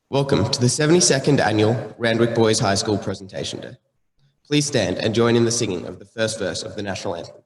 Welcome to the 72nd Annual Randwick Boys High School Presentation Day. Please stand and join in the singing of the first verse of the National Anthem.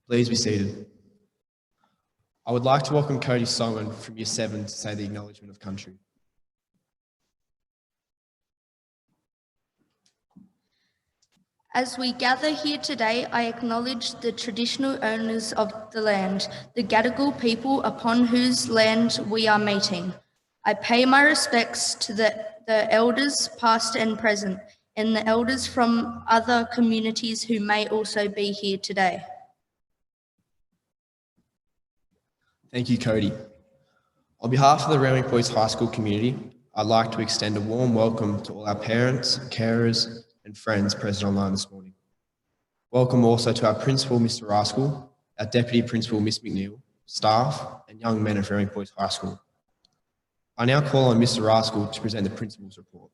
Please be seated. I would like to welcome Cody Solomon from Year 7 to say the Acknowledgement of Country. As we gather here today, I acknowledge the traditional owners of the land, the Gadigal people upon whose land we are meeting. I pay my respects to the elders past and present, and the elders from other communities who may also be here today. Thank you, Cody. On behalf of the Randwick Boys High School community, I'd like to extend a warm welcome to all our parents, carers, and friends present online this morning. Welcome also to our Principal, Mr. Rascal, our Deputy Principal, Miss McNeil, staff, and young men of Randwick Boys High School. I now call on Mr. Rascal to present the Principal's report.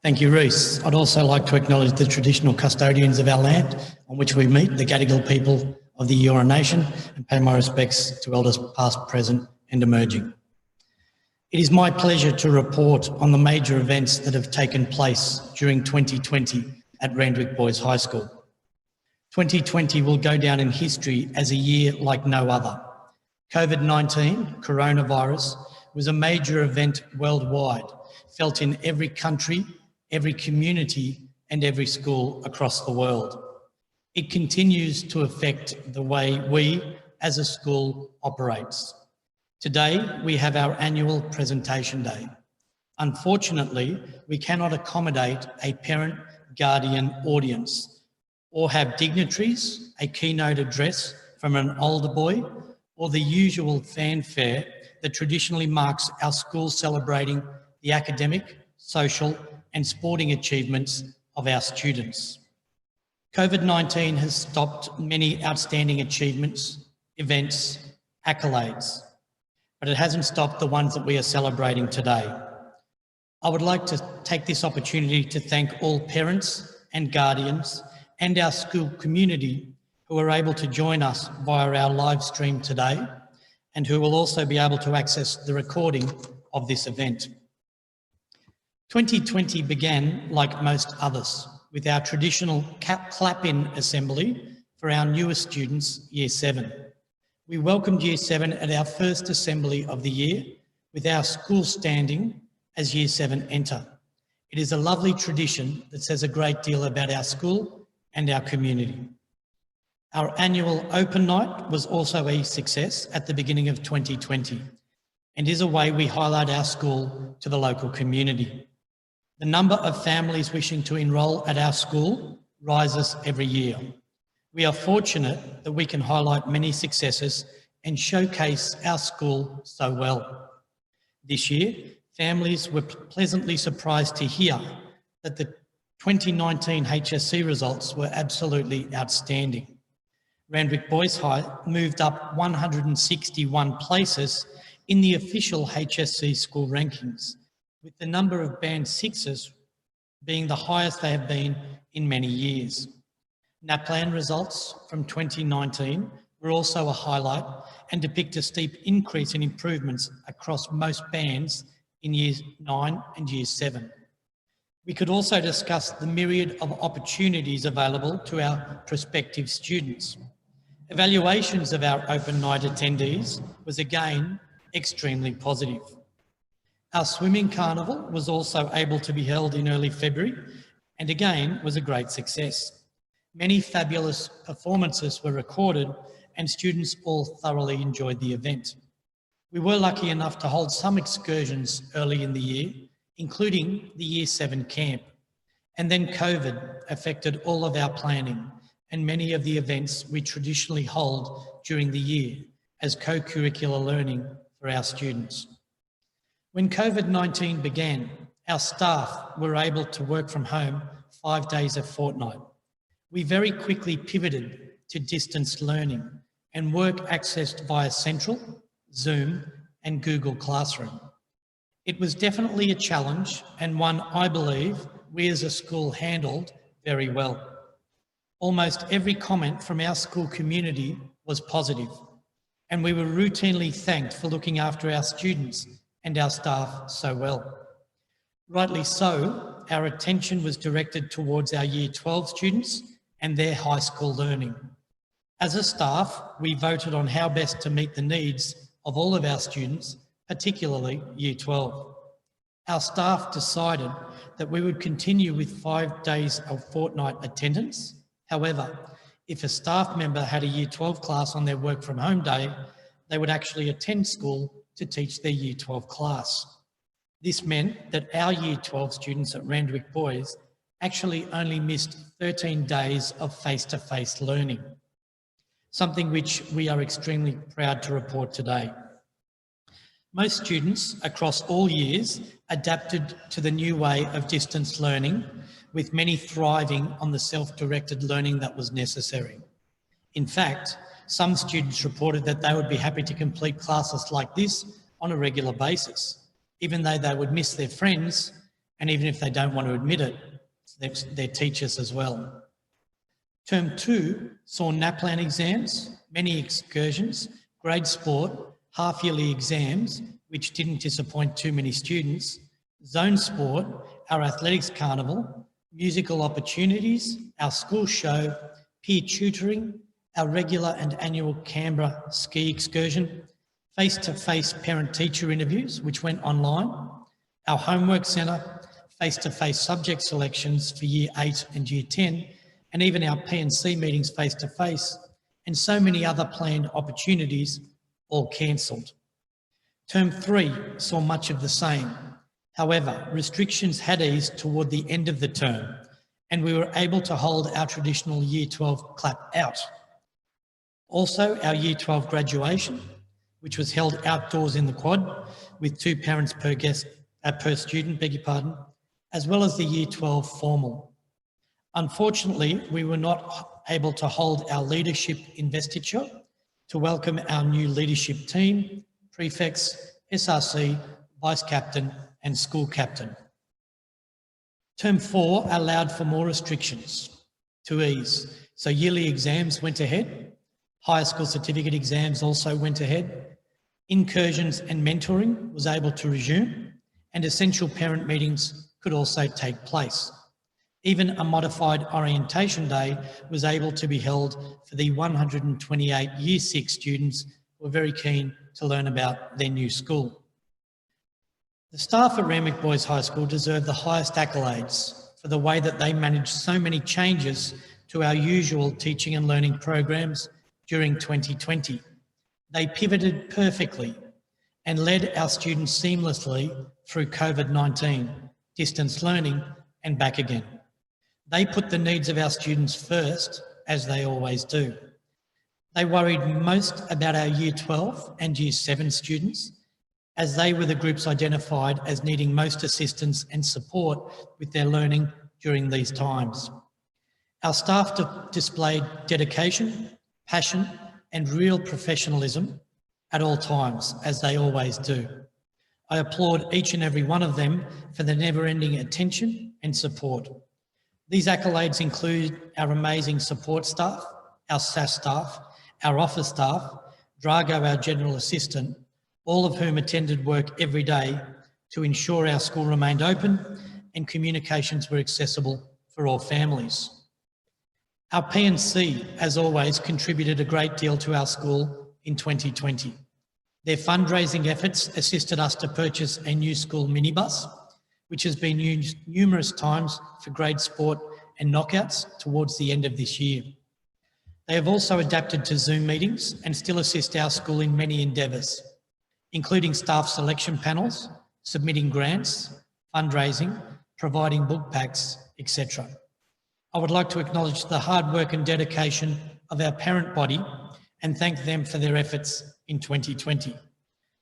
Thank you, Reece. I'd also like to acknowledge the traditional custodians of our land on which we meet, the Gadigal people of the Eora Nation, and pay my respects to elders past, present and emerging. It is my pleasure to report on the major events that have taken place during 2020 at Randwick Boys High School. 2020 will go down in history as a year like no other. COVID-19, coronavirus, was a major event worldwide, felt in every country, every community and every school across the world. It continues to affect the way we as a school operates. Today, we have our annual presentation day. Unfortunately, we cannot accommodate a parent guardian audience or have dignitaries, a keynote address from an older boy, or the usual fanfare that traditionally marks our school celebrating the academic, social and sporting achievements of our students. COVID-19 has stopped many outstanding achievements, events, accolades, but it hasn't stopped the ones that we are celebrating today. I would like to take this opportunity to thank all parents and guardians and our school community who are able to join us via our live stream today and who will also be able to access the recording of this event. 2020 began like most others with our traditional clap-in assembly for our newest students, Year 7. We welcomed Year 7 at our first assembly of the year with our school standing as Year 7 enter. It is a lovely tradition that says a great deal about our school and our community. Our annual open night was also a success at the beginning of 2020 and is a way we highlight our school to the local community. The number of families wishing to enrol at our school rises every year. We are fortunate that we can highlight many successes and showcase our school so well. This year, families were pleasantly surprised to hear that the 2019 HSC results were absolutely outstanding. Randwick Boys High moved up 161 places in the official HSC school rankings, with the number of Band 6s being the highest they have been in many years. NAPLAN results from 2019 were also a highlight and depict a steep increase in improvements across most bands in Year 9 and Year 7. We could also discuss the myriad of opportunities available to our prospective students. Evaluations of our open night attendees was again extremely positive. Our swimming carnival was also able to be held in early February and again was a great success. Many fabulous performances were recorded and students all thoroughly enjoyed the event. We were lucky enough to hold some excursions early in the year, including the Year 7 camp. And then COVID affected all of our planning and many of the events we traditionally hold during the year as co-curricular learning for our students. When COVID-19 began, our staff were able to work from home 5 days a fortnight. We very quickly pivoted to distance learning and work accessed via Central, Zoom, and Google Classroom. It was definitely a challenge and one I believe we as a school handled very well. Almost every comment from our school community was positive, and we were routinely thanked for looking after our students and our staff so well. Rightly so, our attention was directed towards our Year 12 students and their high school learning. As a staff, we voted on how best to meet the needs of all of our students, particularly Year 12. Our staff decided that we would continue with 5 days of fortnight attendance. However, if a staff member had a Year 12 class on their work from home day, they would actually attend school to teach their Year 12 class. This meant that our Year 12 students at Randwick Boys actually only missed 13 days of face-to-face learning, something which we are extremely proud to report today. Most students across all years adapted to the new way of distance learning, with many thriving on the self-directed learning that was necessary. In fact, some students reported that they would be happy to complete classes like this on a regular basis, even though they would miss their friends, and even if they don't want to admit it, their teachers as well. Term 2 saw NAPLAN exams, many excursions, grade sport, half-yearly exams, which didn't disappoint too many students, zone sport, our athletics carnival, musical opportunities, our school show, peer tutoring, our regular and annual Canberra ski excursion, face-to-face parent-teacher interviews, which went online, our homework centre, face-to-face subject selections for Year 8 and Year 10, and even our P&C meetings face-to-face, and so many other planned opportunities all cancelled. Term 3 saw much of the same. However, restrictions had eased toward the end of the term, and we were able to hold our traditional Year 12 clap out. Also, our Year 12 graduation, which was held outdoors in the quad with 2 parents per student, as well as the Year 12 formal. Unfortunately, we were not able to hold our leadership investiture to welcome our new leadership team, prefects, SRC, vice captain and school captain. Term 4 allowed for more restrictions to ease. So yearly exams went ahead, higher school certificate exams also went ahead, incursions and mentoring was able to resume, and essential parent meetings could also take place. Even a modified orientation day was able to be held for the 128 Year 6 students who were very keen to learn about their new school. The staff at Randwick Boys High School deserve the highest accolades for the way that they managed so many changes to our usual teaching and learning programs during 2020. They pivoted perfectly and led our students seamlessly through COVID-19, distance learning and back again. They put the needs of our students first, as they always do. They worried most about our Year 12 and Year 7 students, as they were the groups identified as needing most assistance and support with their learning during these times. Our staff displayed dedication, passion, and real professionalism at all times, as they always do. I applaud each and every one of them for their never-ending attention and support. These accolades include our amazing support staff, our SAS staff, our office staff, Drago, our general assistant, all of whom attended work every day to ensure our school remained open and communications were accessible for all families. Our P&C, as always, contributed a great deal to our school in 2020. Their fundraising efforts assisted us to purchase a new school minibus, which has been used numerous times for grade sport and knockouts towards the end of this year. They have also adapted to Zoom meetings and still assist our school in many endeavours, including staff selection panels, submitting grants, fundraising, providing book packs, etc. I would like to acknowledge the hard work and dedication of our parent body and thank them for their efforts in 2020.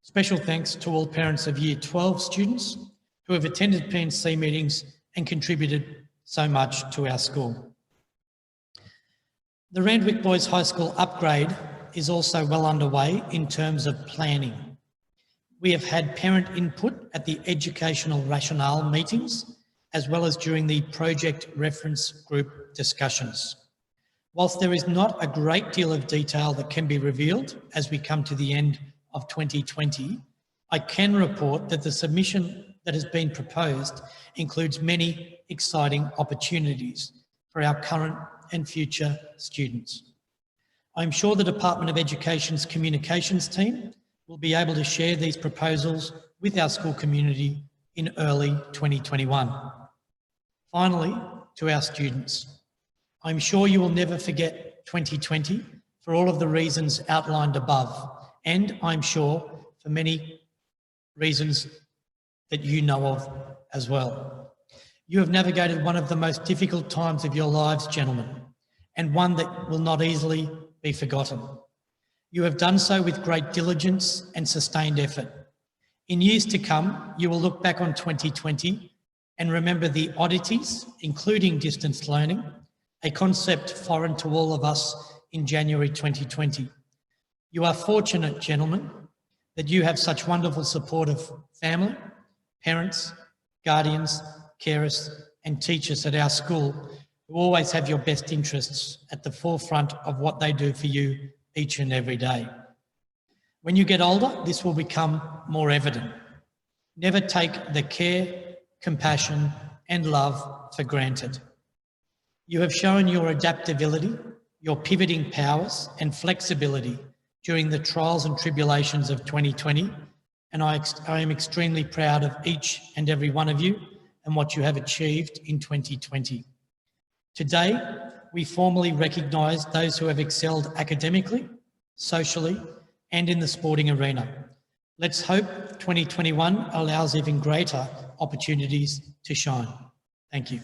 Special thanks to all parents of Year 12 students who have attended P&C meetings and contributed so much to our school. The Randwick Boys High School upgrade is also well underway in terms of planning. We have had parent input at the educational rationale meetings, as well as during the project reference group discussions. Whilst there is not a great deal of detail that can be revealed as we come to the end of 2020, I can report that the submission that has been proposed includes many exciting opportunities for our current and future students. I'm sure the Department of Education's communications team will be able to share these proposals with our school community in early 2021. Finally, to our students, I'm sure you will never forget 2020 for all of the reasons outlined above, and I'm sure for many reasons that you know of as well. You have navigated one of the most difficult times of your lives, gentlemen, and one that will not easily be forgotten. You have done so with great diligence and sustained effort. In years to come, you will look back on 2020 and remember the oddities, including distance learning, a concept foreign to all of us in January 2020. You are fortunate, gentlemen, that you have such wonderful support of family, parents, guardians, carers, and teachers at our school who always have your best interests at the forefront of what they do for you each and every day. When you get older, this will become more evident. Never take the care, compassion, and love for granted. You have shown your adaptability, your pivoting powers, and flexibility during the trials and tribulations of 2020, and I am extremely proud of each and every one of you and what you have achieved in 2020. Today, we formally recognise those who have excelled academically, socially, and in the sporting arena. Let's hope 2021 allows even greater opportunities to shine. Thank you.